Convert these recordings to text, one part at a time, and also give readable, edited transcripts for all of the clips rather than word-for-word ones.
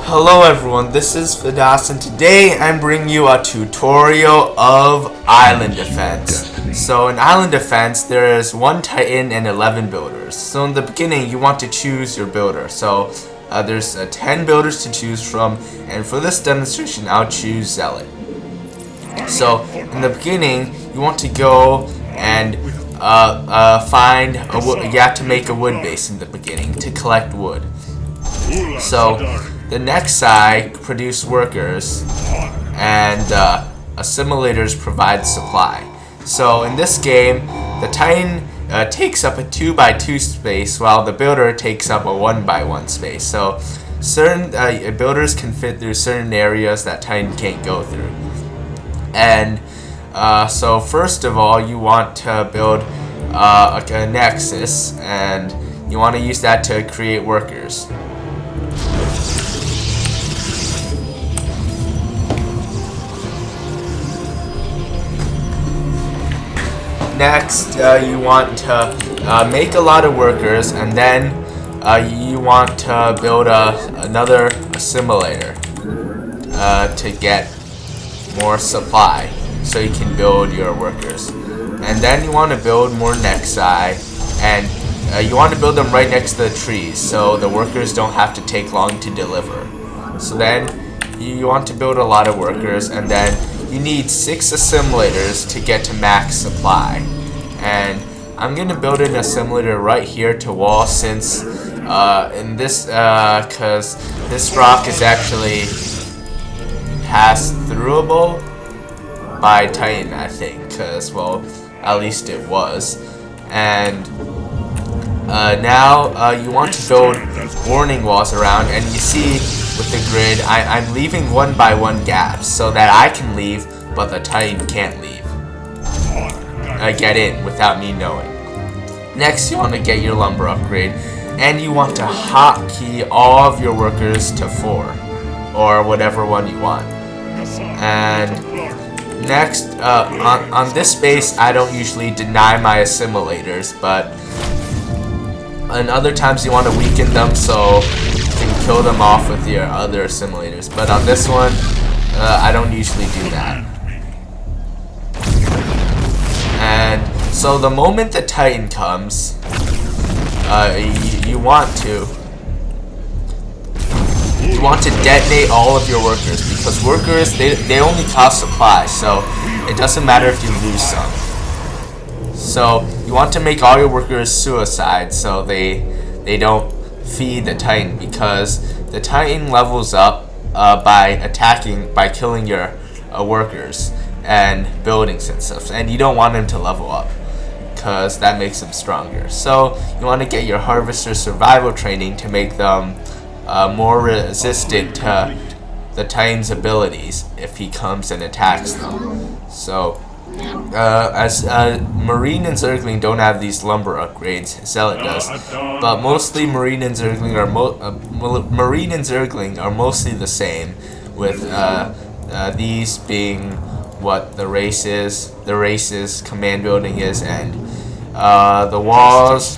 Hello everyone, this is Fidas and today I'm bringing you a tutorial of island defense. So in island defense there is 1 titan and 11 builders. So in the beginning you want to choose your builder. So there's 10 builders to choose from, and for this demonstration I'll choose zealot. So in the beginning you want to go and find a wood. You have to make a wood base in the beginning to collect wood. So the next side produce workers, and assimilators provide supply. So in this game, the Titan takes up a 2x2 space, while the builder takes up a 1x1 space. So certain builders can fit through certain areas that Titan can't go through. And so first of all, you want to build a nexus, and you want to use that to create workers. Next, you want to make a lot of workers, and then you want to build another assimilator to get more supply, so you can build your workers. And then you want to build more nexi, and you want to build them right next to the trees, so the workers don't have to take long to deliver. So then you want to build a lot of workers, and then you need 6 assimilators to get to max supply. And I'm gonna build an assimilator right here to wall, since in this cause this rock is actually pass-throughable by Titan, I think, cause well, at least it was. And now you want to build warning walls around, and you see with the grid I'm leaving 1x1 gaps so that I can leave but the Titan can't leave. Get in without me knowing. Next, you want to get your lumber upgrade, and you want to hotkey all of your workers to 4 or whatever one you want. And next, on this base I don't usually deny my assimilators, but on other times you want to weaken them so you can kill them off with your other assimilators. But on this one, I don't usually do that. And so the moment the Titan comes, you want to detonate all of your workers, because workers they only cost supply, so it doesn't matter if you lose some. So you want to make all your workers suicide so they don't feed the Titan, because the Titan levels up by killing your workers and buildings and stuff, and you don't want them to level up because that makes them stronger. So you want to get your harvester survival training to make them more resistant to the Titan's abilities if he comes and attacks them. So as Marine and Zergling don't have these lumber upgrades, Zealot does, but mostly Marine and Zergling are mostly the same, with these being what the race's command building is, and the walls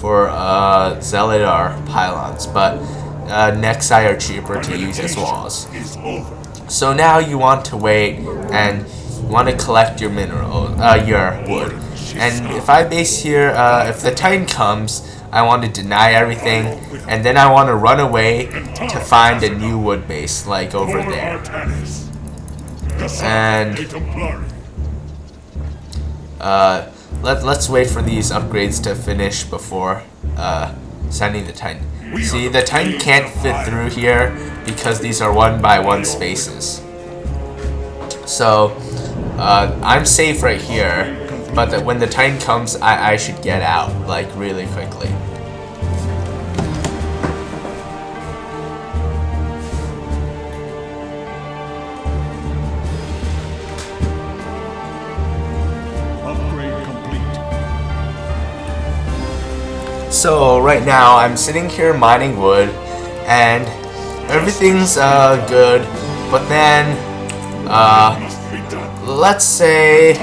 for Zealot are pylons, but Nexi are cheaper to use as walls. So now you want to wait, and you want to collect your your wood. And if I base here, if the Titan comes, I want to deny everything, and then I want to run away to find a new wood base, like over there. And let's wait for these upgrades to finish before sending the Titan. See, the Titan can't fit through here because these are 1x1 spaces. So I'm safe right here, but when the Titan comes, I should get out like really quickly. So right now I'm sitting here mining wood, and everything's good, but then let's say,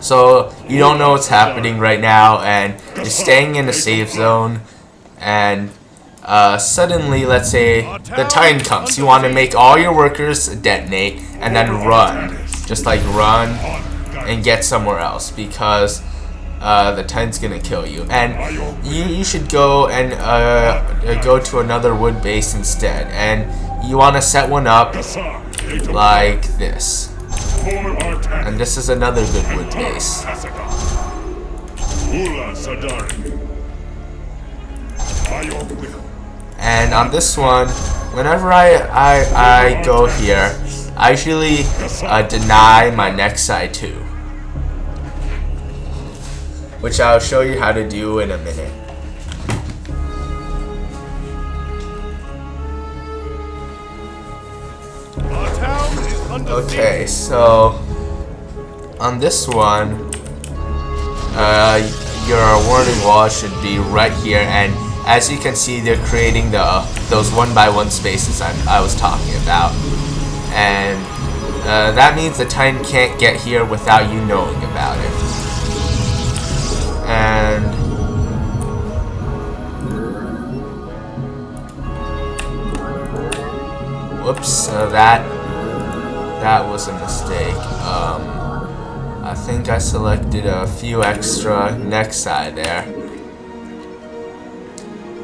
so you don't know what's happening right now, and you're staying in a safe zone, and suddenly, let's say the Titan comes. You want to make all your workers detonate and then run. Just like run and get somewhere else because the Titan's gonna kill you. And you should go and go to another wood base instead. And you want to set one up like this. And this is another good wood base. And on this one, whenever I go here, I usually deny my next side too, which I'll show you how to do in a minute. Okay, so on this one, your warning wall should be right here, and as you can see, they're creating those 1x1 spaces I was talking about, and that means the Titan can't get here without you knowing about it. And whoops, that was a mistake. I think I selected a few extra next side there.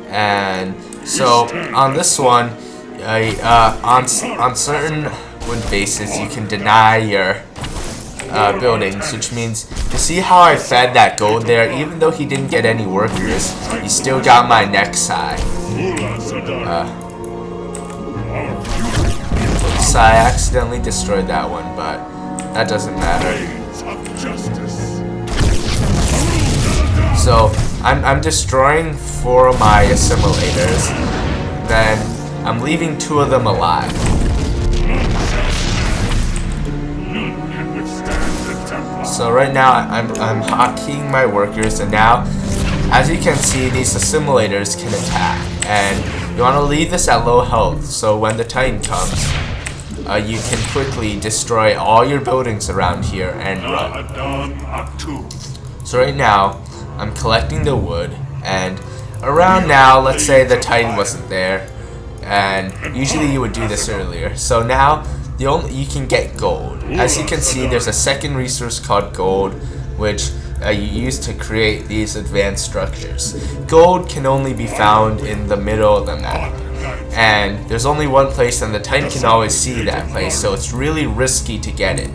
And so on this one, on certain wood bases, you can deny your buildings, which means, you see how I fed that gold there? Even though he didn't get any workers, he still got my next side. Oops, I accidentally destroyed that one, but that doesn't matter. So I'm destroying 4 of my assimilators, then I'm leaving 2 of them alive. So right now I'm hotkeying my workers, and now as you can see, these assimilators can attack, and you want to leave this at low health so when the Titan comes, you can quickly destroy all your buildings around here and run. So right now I'm collecting the wood, and around now, let's say the Titan wasn't there, and usually you would do this earlier. So now you can get gold. As you can see, there's a second resource called gold, which you use to create these advanced structures. Gold can only be found in the middle of the map, and there's only one place, and the Titan can always see that place, so it's really risky to get it.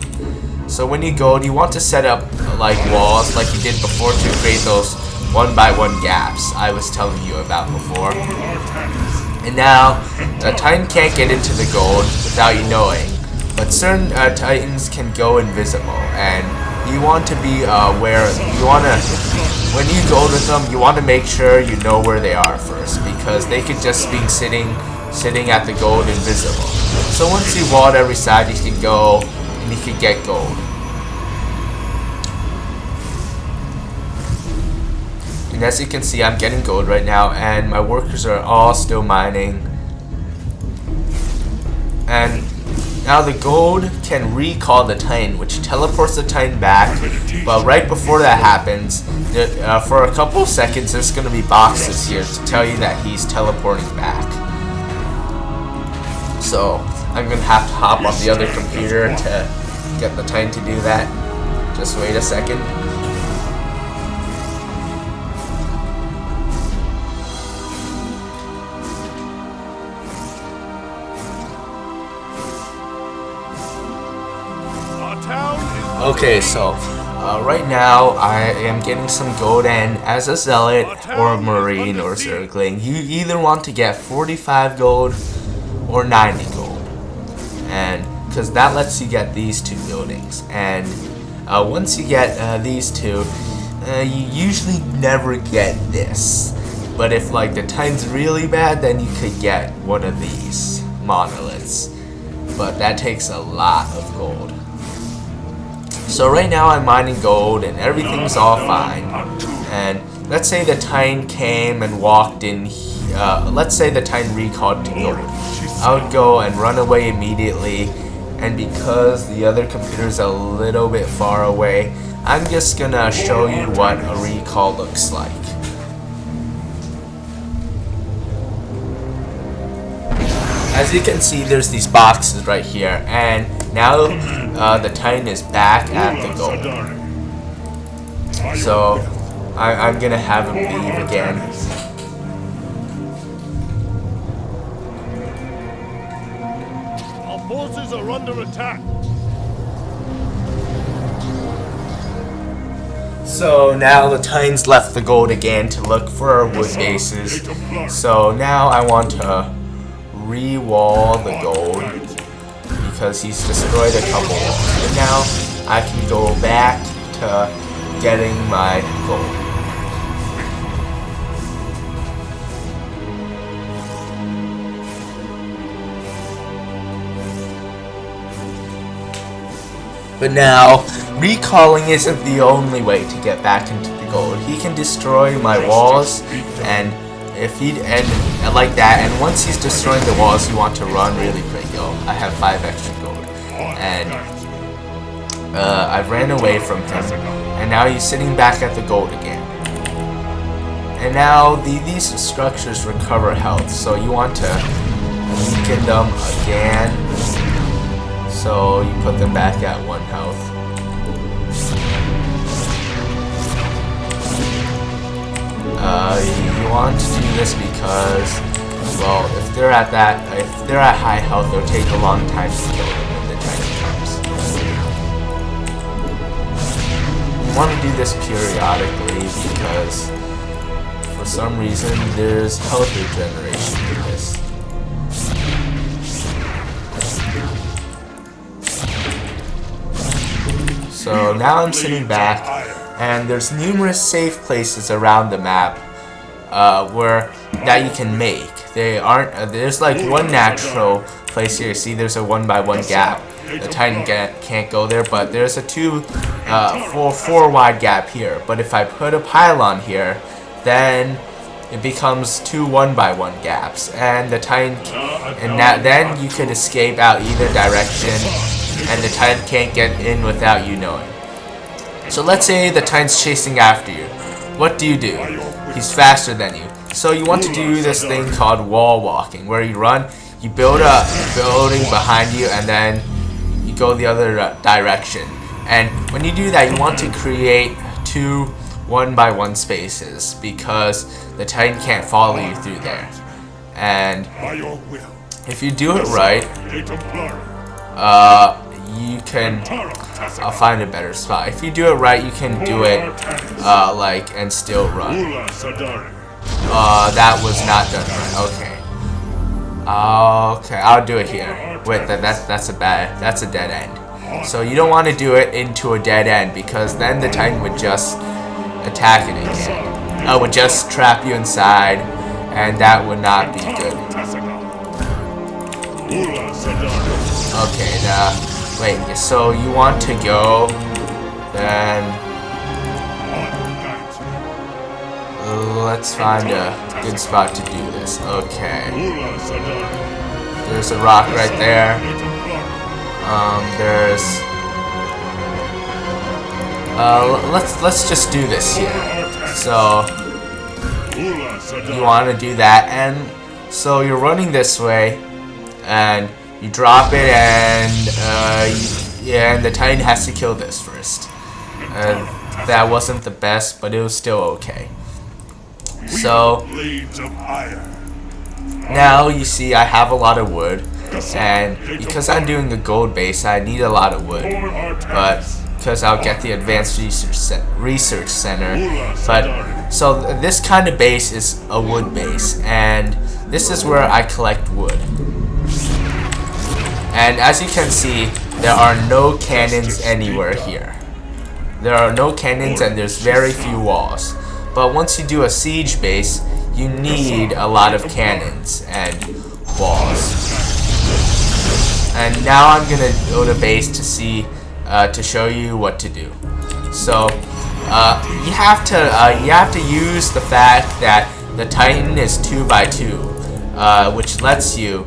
So when you go, you want to set up like walls like you did before to create those 1x1 gaps I was telling you about before. And now the Titan can't get into the gold without you knowing, but certain Titans can go invisible, and you want to be aware. When you go with them, you want to make sure you know where they are first, because they could just be sitting at the gold invisible. So once you walled every side, you can go and you can get gold. And as you can see, I'm getting gold right now, and my workers are all still mining. And now the gold can recall the Titan, which teleports the Titan back. But right before that happens, for a couple seconds, there's going to be boxes here to tell you that he's teleporting back. So I'm going to have to hop on the other computer to get the Titan to do that. Just wait a second. Okay, so right now I am getting some gold, and as a zealot or a marine or zergling, you either want to get 45 gold or 90 gold, and because that lets you get these 2 buildings. And once you get these 2, you usually never get this, but if like the Titan's really bad, then you could get one of these monoliths, but that takes a lot of gold. So right now I'm mining gold and everything's all fine. And let's say the Titan came and walked in. Let's say the Titan recalled to gold. I would go and run away immediately. And because the other computer's a little bit far away, I'm just gonna show you what a recall looks like. As you can see, there's these boxes right here, and now the Titan is back at the goal. So I'm gonna have him leave again. Our forces are under attack. So now the Titan's left the gold again to look for wood bases. So now I want to re-wall the gold because he's destroyed a couple walls. And now I can go back to getting my gold. But now, recalling isn't the only way to get back into the gold. He can destroy my walls, and if he and like that. And once he's destroying the walls, you want to run really quick. Yo, I have 5 extra gold, and I ran away from him, and now he's sitting back at the gold again. And now these structures recover health, so you want to weaken them again. So you put them back at 1 health. You want to do this because, well, if they're at high health, it'll take a long time to kill them when the Titan comes. You want to do this periodically because, for some reason, there's health regeneration in this. So now I'm sitting back, and there's numerous safe places around the map that you can make. They aren't. There's like one natural place here. See, there's a 1x1 gap. The Titan can't go there, but there's a 4 wide gap here. But if I put a pylon here, then it becomes 2 1x1 gaps, and the Titan, then you could escape out either direction. And the Titan can't get in without you knowing. So let's say the Titan's chasing after you. What do? He's faster than you. So you want to do this thing called wall walking, where you run, you build a building behind you, and then you go the other direction. And when you do that, you want to create 2 1x1 spaces because the Titan can't follow you through there. And if you do it right, you can, I'll find a better spot. If you do it right, you can do it, and still run. That was not done right, okay. Okay, I'll do it here. Wait, that's a dead end. So you don't want to do it into a dead end, because then the Titan would just attack it again. Would just trap you inside, and that would not be good. Okay, wait, so you want to go, then let's find a good spot to do this. Okay. There's a rock right there. Let's just do this here. So you want to do that, and so you're running this way, and you drop it, and and the Titan has to kill this first. That wasn't the best, but it was still okay. So now you see I have a lot of wood, and because I'm doing a gold base, I need a lot of wood. But because I'll get the advanced research center, but so this kind of base is a wood base, and this is where I collect wood. And as you can see, there are no cannons anywhere here. There are no cannons, and there's very few walls. But once you do a siege base, you need a lot of cannons and walls. And now I'm gonna build a base to see, to show you what to do. So you have to use the fact that the Titan is 2x2, which lets you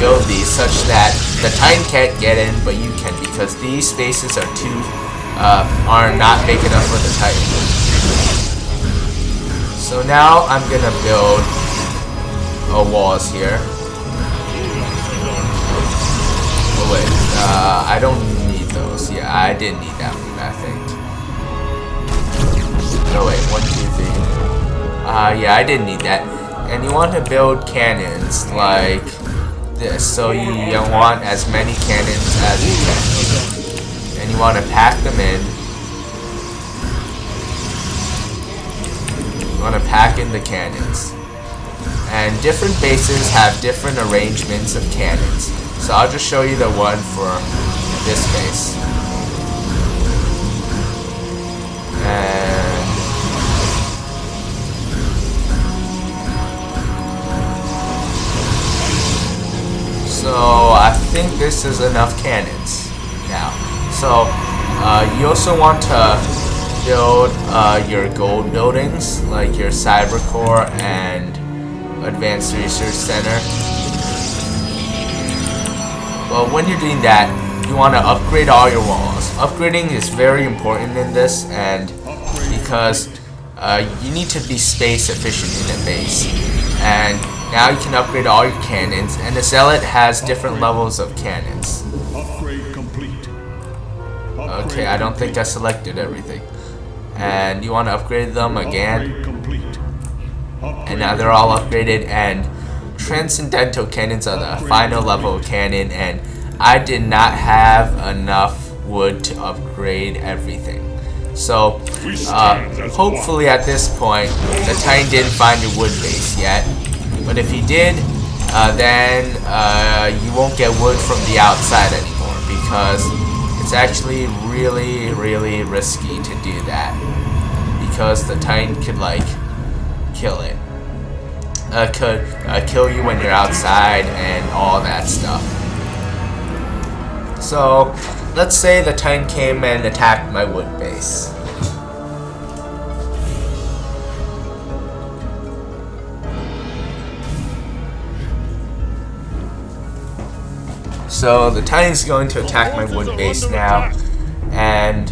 build these such that the Titan can't get in, but you can, because these spaces are not big enough for the Titan. So now I'm gonna build walls here. Oh wait, I don't need those. Yeah, I didn't need that one, I think. No wait, 1, 2, 3. Yeah, I didn't need that. And you want to build cannons like this, so you want as many cannons as you can. And you want to pack them in. You want to pack in the cannons. And different bases have different arrangements of cannons. So I'll just show you the one for this base. And so I think this is enough cannons now. So you also want to build your gold buildings, like your cyber core and advanced research center. Well, when you're doing that, you want to upgrade all your walls. Upgrading is very important in this, and because you need to be space efficient in a base. And now you can upgrade all your cannons, and the zealot has different levels of cannons. Upgrade complete. Okay, I don't think I selected everything. And you want to upgrade them again. And now they're all upgraded, and transcendental cannons are the final level of cannon, and I did not have enough wood to upgrade everything. So hopefully at this point the Titan didn't find your wood base yet, but if he did, then you won't get wood from the outside anymore, because it's actually really risky to do that, because the Titan could like kill it. Could kill you when you're outside and all that stuff. So let's say the Titan came and attacked my wood base. So the Titan's going to attack my wood base now, and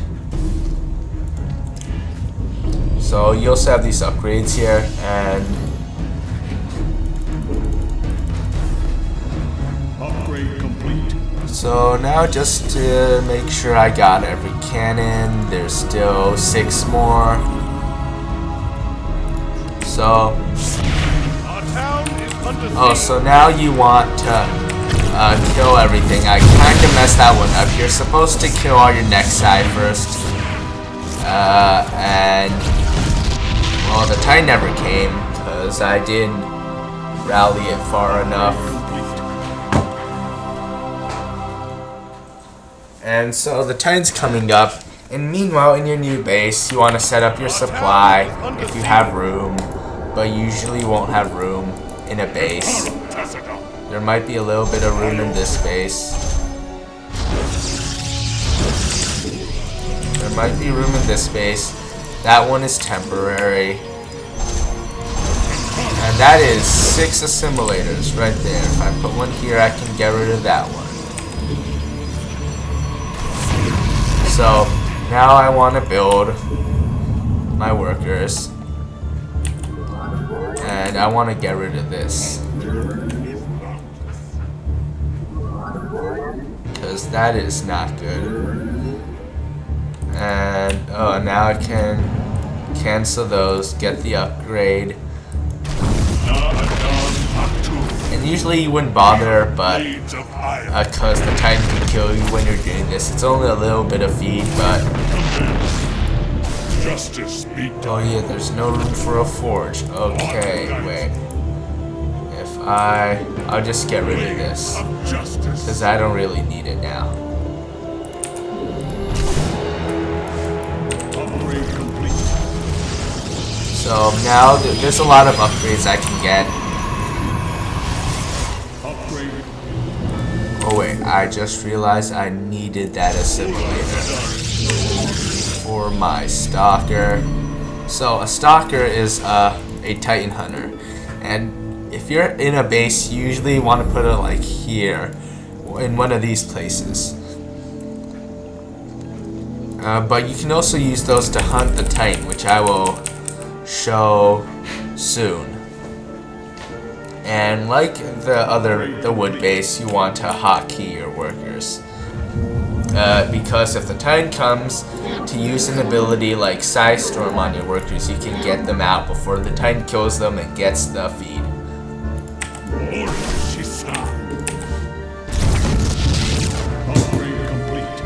so you also have these upgrades here, and Upgrade complete. so now just to make sure I got every cannon, there's still 6 more. So, Our town is under oh, so now you want to kill everything. I kind of messed that one up. You're supposed to kill all your next side first. And, well, the Titan never came because I didn't rally it far enough. And so the Titan's coming up, and meanwhile in your new base you want to set up your supply if you have room, but you usually won't have room in a base. There might be a little bit of room in this base. There might be room in this base. That one is temporary. And that is 6 assimilators right there. If I put one here, I can get rid of that one. So now I want to build my workers, and I want to get rid of this because that is not good. And oh, now I can cancel those, get the upgrade. And usually you wouldn't bother, but because the Titan can kill you when you're doing this. It's only a little bit of feed, but oh yeah, there's no room for a forge. Okay, wait. If I'll just get rid of this because I don't really need it now. So now there's a lot of upgrades I can get. Oh wait, I just realized I needed that assimilator for my stalker. So a stalker is a Titan hunter, and if you're in a base, you usually want to put it like here, in one of these places. But you can also use those to hunt the Titan, which I will show soon. And like the wood base, you want to hotkey your workers. Because if the Titan comes to use an ability like Side Storm on your workers, you can get them out before the Titan kills them and gets the feed. Upgrade complete.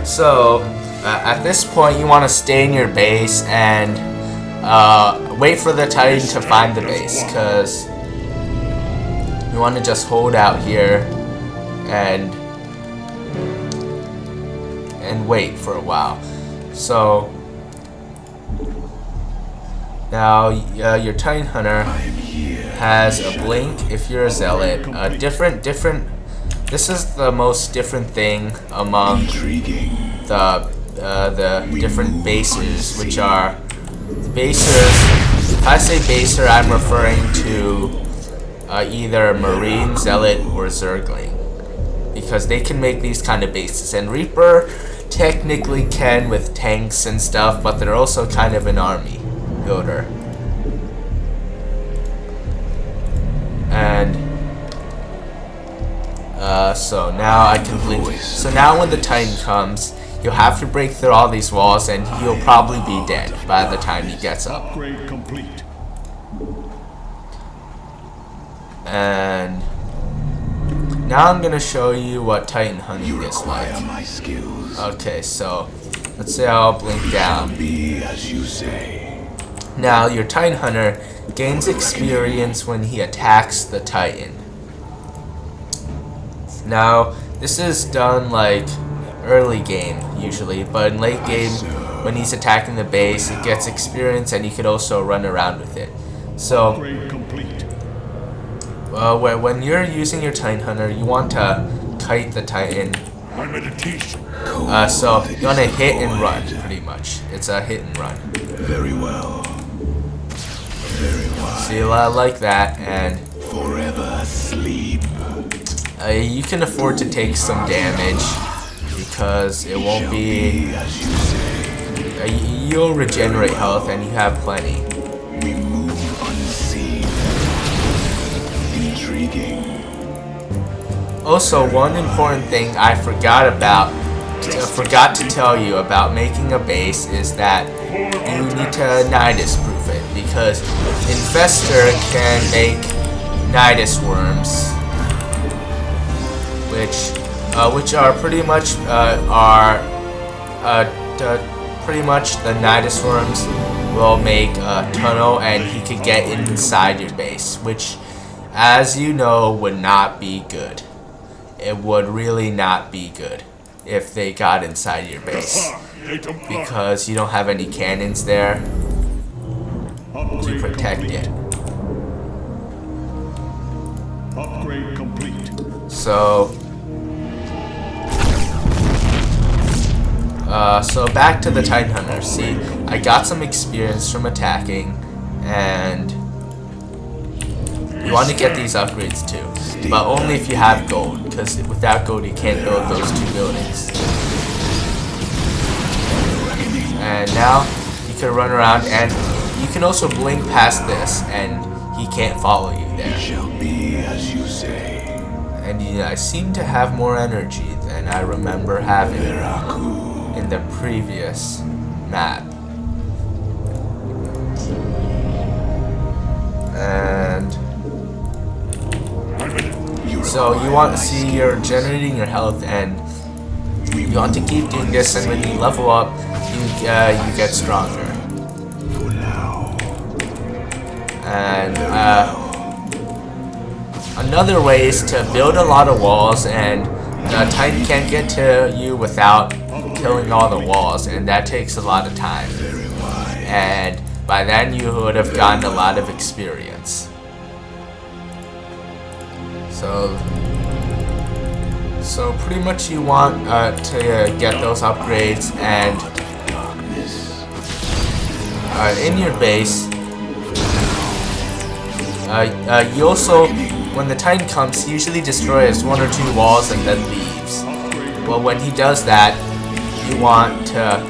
So, at this point, you want to stay in your base and wait for the Titan to find the base, because you want to just hold out here and wait for a while. So now your Titan Hunter has a blink if you're a zealot. This is the most different thing among the different basers, which are basers. If I say baser, I'm referring to either Marine, Zealot, or Zergling, because they can make these kind of bases. And Reaper technically can with tanks and stuff, but they're also kind of an army builder. And so now I can blink. So now when the Titan comes, you'll have to break through all these walls, and he'll probably be dead by the time he gets up. Upgrade complete. And now I'm gonna show you what Titan hunting is like. Okay, so let's say I'll blink down. Now your Titan Hunter gains experience when he attacks the Titan. Now this is done like early game usually, but in late game when he's attacking the base, it gets experience and you could also run around with it. So Upgrade complete. when you're using your Titan Hunter, you want to kite the Titan. My meditation. So you want to hit and run, pretty much. It's a hit and run. Very well. Very well. See, like that, and Forever sleep. you can afford to take some damage because it won't be. As you say, You'll regenerate health, and you have plenty. we move unseen. Intriguing. Also, one important thing I forgot to tell you about making a base is that you need to Nidus proof it, because Infestor can make Nidus worms, which are pretty much pretty much the Nidus worms will make a tunnel, and he could get inside your base, which, as you know, would not be good. It would really not be good if they got inside your base, because you don't have any cannons there to protect it. Upgrade complete. So back to the Titan Hunter. See, I got some experience from attacking, and you want to get these upgrades too, but only if you have gold, because without gold you can't build those 2 buildings. And now you can run around, and you can also blink past this, and he can't follow you there. Shall be as you say. And yeah, I seem to have more energy than I remember having in the previous map. And so you want to see you're generating your health, and you want to keep doing this, and when you level up, you get stronger. And another way is to build a lot of walls, and the Titan can't get to you without killing all the walls, and that takes a lot of time. And by then you would have gotten a lot of experience. So pretty much you want to get those upgrades, and in your base, you also, when the Titan comes, he usually destroys 1 or 2 walls and then leaves. Well, when he does that, you want to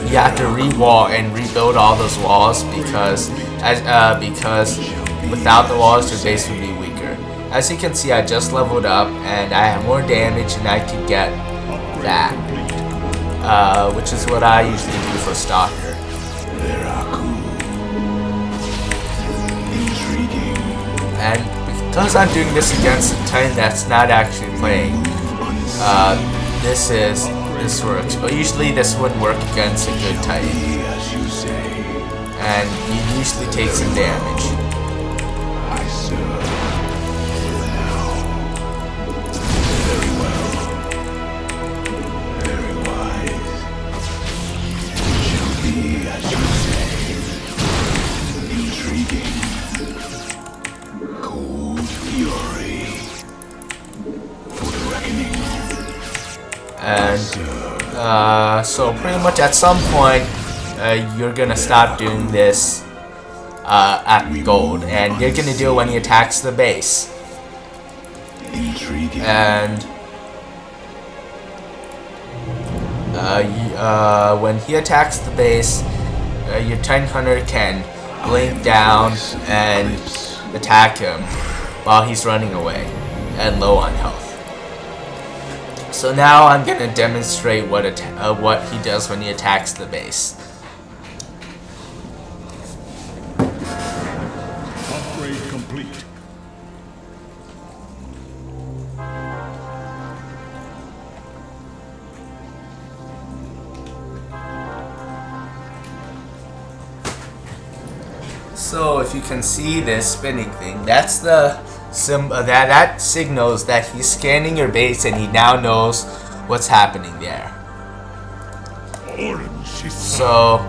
you have to re-wall and rebuild all those walls because without the walls your base would be weaker. As you can see, I just leveled up and I have more damage and I could get that, which is what I usually do for Stalker. And because I'm doing this against a Titan that's not actually playing, this works. But usually this wouldn't work against a good Titan, and you usually take some damage. And so pretty much at some point you're gonna stop doing this at gold, and you're gonna do it when he attacks the base. And when he attacks the base, your Titan Hunter can blink down and attack him while he's running away and low on health. So now I'm gonna demonstrate what he does when he attacks the base. Upgrade complete. So if you can see this spinning thing, that's the that signals that he's scanning your base and he now knows what's happening there. So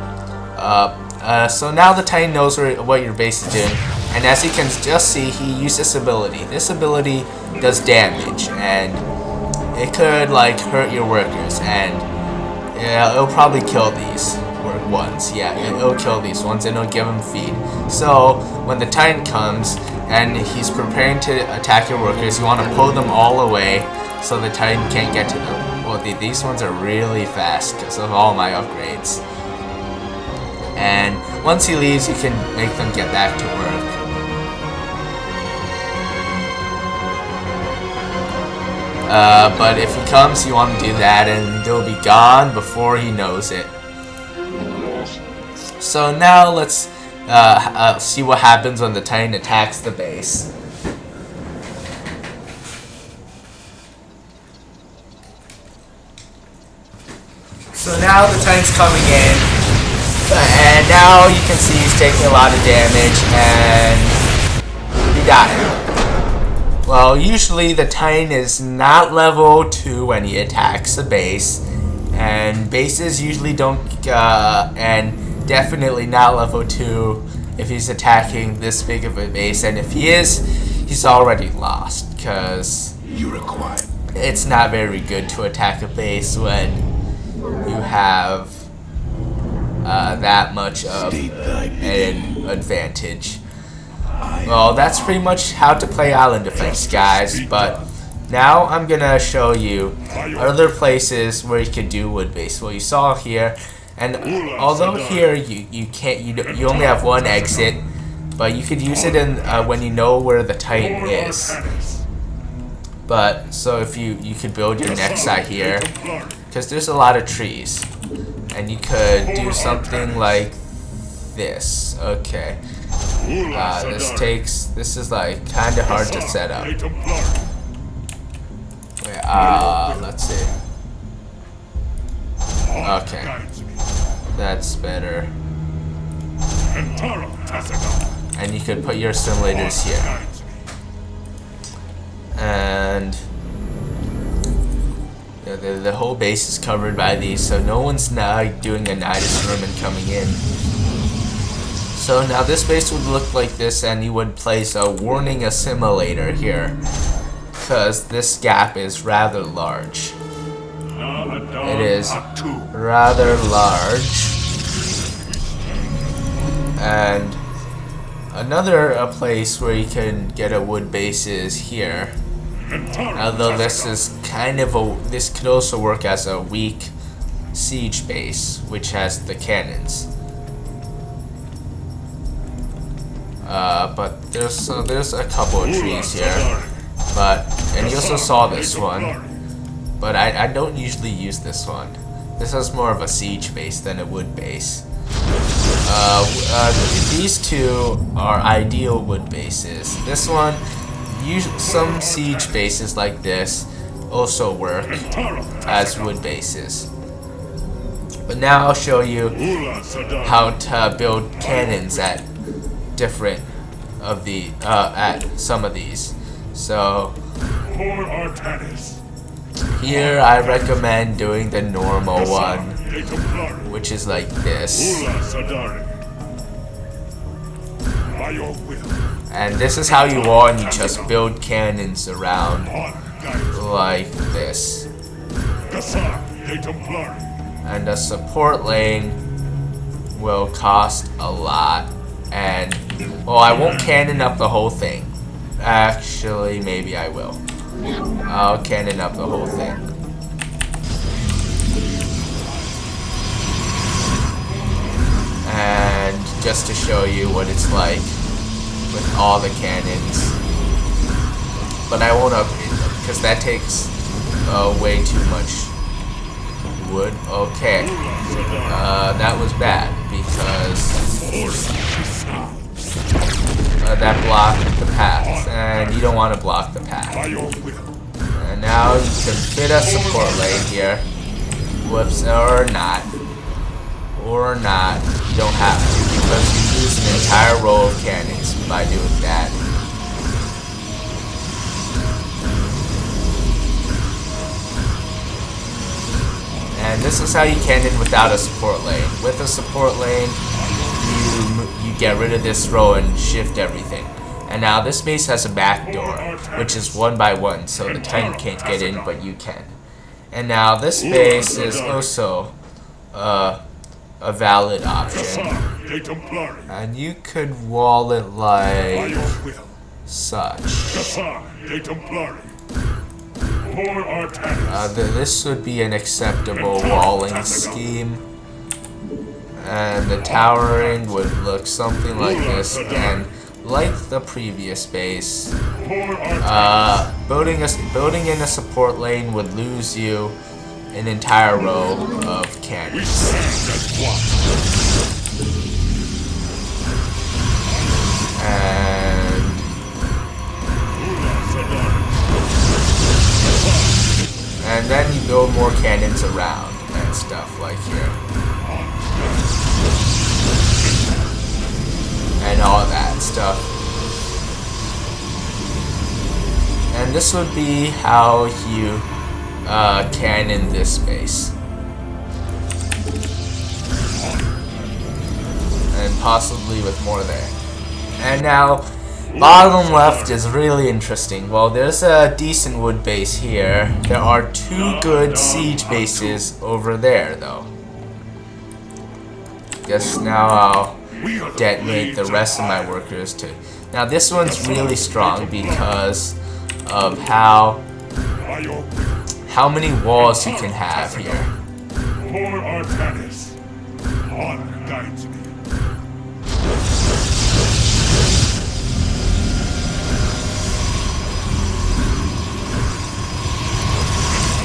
so now the Titan knows what your base is doing, and as you can just see, he used this ability. This ability does damage, and it could like hurt your workers, and it'll probably kill these ones. Yeah, it'll kill these ones and it'll give them feed. So when the Titan comes and he's preparing to attack your workers, you want to pull them all away so the Titan can't get to them. Well, these ones are really fast because of all my upgrades. And once he leaves, you can make them get back to work. But if he comes, you want to do that, and they'll be gone before he knows it. So now let's see what happens when the Titan attacks the base. So now the Titan's coming in, and now you can see he's taking a lot of damage, and he died. Well, usually the Titan is not level 2 when he attacks the base, and bases usually don't, and definitely not level 2 if he's attacking this big of a base, and if he is, he's already lost, because it's not very good to attack a base when you have that much of an advantage. Well, that's pretty much how to play island defense, guys, but now I'm gonna show you other places where you can do wood base. Well, you saw here, and although here you only have one exit, but you could use it in when you know where the Titan is. But so if you could build your next side here, because there's a lot of trees, and you could do something like this. Okay, this is like kind of hard to set up. Wait, let's see. Okay, that's better. And you could put your simulators here. And the whole base is covered by these, so no one's now doing a nidus room and coming in. So now this base would look like this, and you would place a warning assimilator here, because this gap is rather large. It is rather large. And another place where you can get a wood base is here. Although this is kind of this could also work as a weak siege base, which has the cannons. But there's a couple of trees here, and you also saw this one, but I don't usually use this one. This is more of a siege base than a wood base. These two are ideal wood bases. This one, some siege bases like this also work as wood bases. But now I'll show you how to build cannons at different of the at some of these. So here I recommend doing the normal one, which is like this. And this is how you wall, and you just build cannons around like this. And the support lane will cost a lot. And, well, I won't cannon up the whole thing. Actually, maybe I will. I'll cannon up the whole thing. And just to show you what it's like with all the cannons. But I won't upgrade them because that takes way too much wood. Okay. That was bad because that blocked the path, and you don't want to block the path. And now you can fit a support lane here. Whoops, or not. Or not. You don't have to, because you lose an entire row of cannons by doing that. And this is how you cannon without a support lane. With a support lane, you get rid of this row and shift everything. And now this base has a back door, which is 1 by 1, so the tank can't get in, but you can. And now this base is also a valid option. And you could wall it like such. This would be an acceptable walling scheme. And the towering would look something like this again, like the previous base. Building in a support lane would lose you an entire row of cannons. And then you build more cannons around and stuff like here. And all that stuff. And this would be how you cannon this base. And possibly with more there. And now, bottom left is really interesting. Well, there's a decent wood base here. There are 2 good siege bases over there, though. Guess now I'll detonate the rest of my workers too. Now this one's really strong because of how many walls you can have here.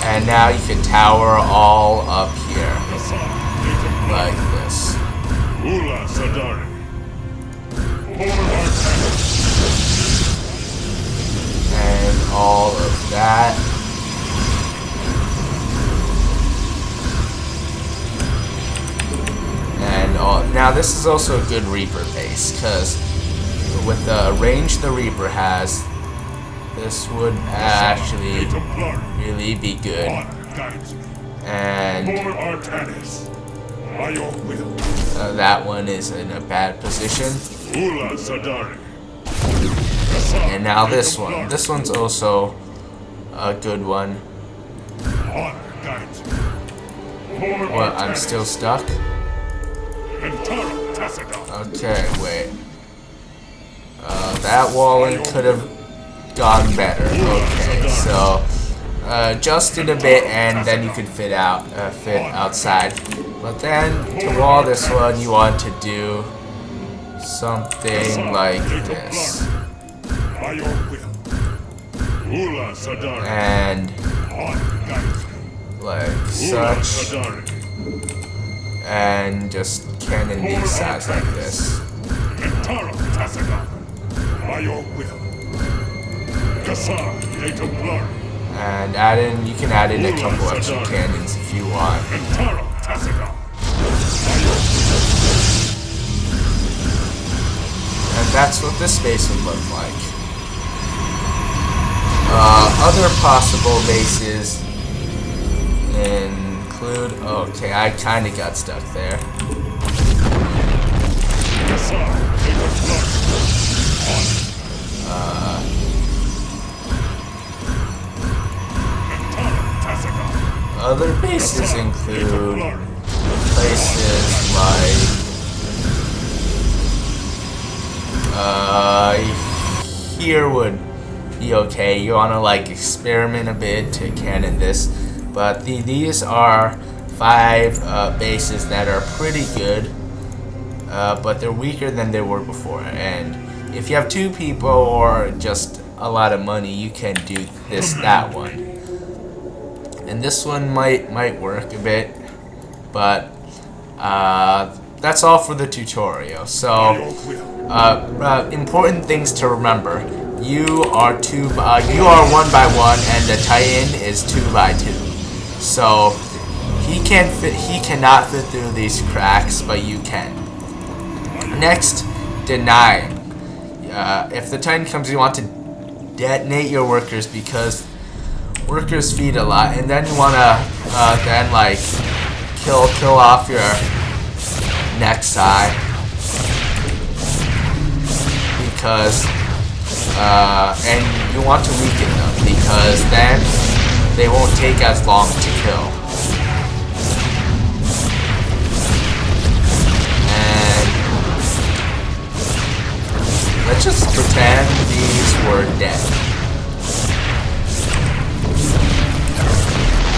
And now you can tower all up here like this. And all of that. And now this is also a good Reaper base, because with the range the Reaper has, this would actually really be good. And that one is in a bad position. And now this one. This one's also a good one. What, I'm still stuck? Okay, wait. That walling could have gone better. Okay, so adjust it a bit, and then you can fit outside. But then to wall this one, you want to do something like this, and like such, and just cannon these sides like this. And you can add in a couple extra cannons if you want. And that's what this base would look like. Other possible bases include... Okay, I kinda got stuck there. Other bases include places like here would be okay. You wanna like experiment a bit to cannon this, but these are 5 bases that are pretty good, but they're weaker than they were before. And if you have 2 people or just a lot of money, you can do that one. And this one might work a bit, but that's all for the tutorial. So important things to remember: you are 1 by 1, and the Titan is 2 by 2. So he cannot fit through these cracks, but you can. Next, denying. If the Titan comes, you want to detonate your workers, because workers feed a lot, and then you wanna then like kill off your next side, because and you want to weaken them, because then they won't take as long to kill. And let's just pretend these were dead.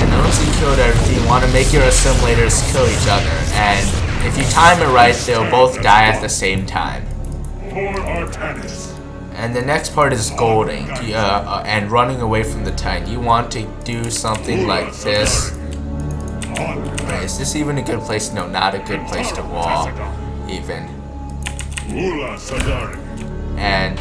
And once you killed everything, you want to make your assimilators kill each other. And if you time it right, they'll both die at the same time. And the next part is golding and running away from the Titan. You want to do something like this. Wait, is this even a good place? No, not a good place to wall, even. And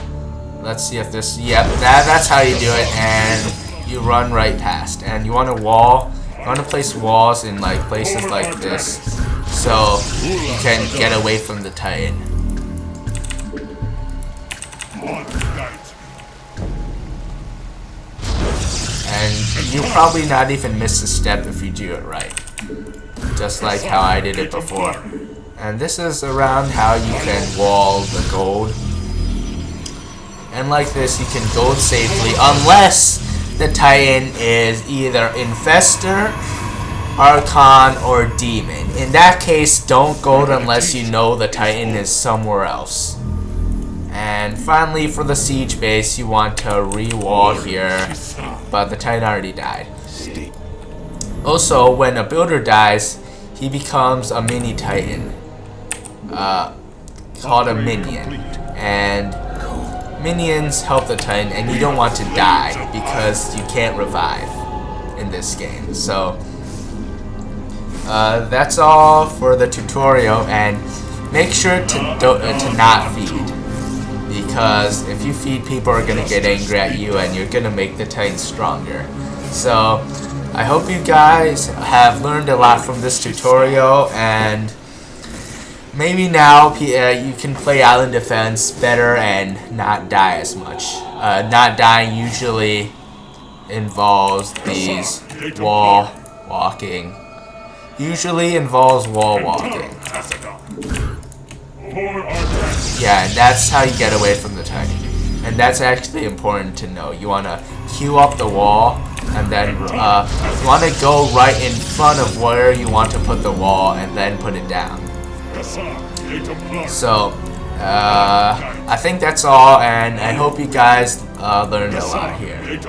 let's see if this... Yep, that's how you do it. And you run right past, and you want to place walls in like places like this, so you can get away from the Titan. And you'll probably not even miss a step if you do it right, just like how I did it before. And this is around how you can wall the gold. And like this, you can gold safely, unless the Titan is either Infestor, Archon, or Demon. In that case, don't gold unless you know the Titan is somewhere else. And finally, for the siege base, you want to re-wall here, but the Titan already died. Also, when a builder dies, he becomes a mini Titan, called a minion. And minions help the Titan, and you don't want to die because you can't revive in this game. So that's all for the tutorial, and make sure to not feed, because if you feed, people are gonna get angry at you, and you're gonna make the Titan stronger. So I hope you guys have learned a lot from this tutorial, and maybe now you can play Island Defense better and not die as much. Not dying usually involves these wall walking. Yeah, and that's how you get away from the Titan. And that's actually important to know. You want to queue up the wall, and then you want to go right in front of where you want to put the wall, and then put it down. So, I think that's all, and I hope you guys learned a lot here.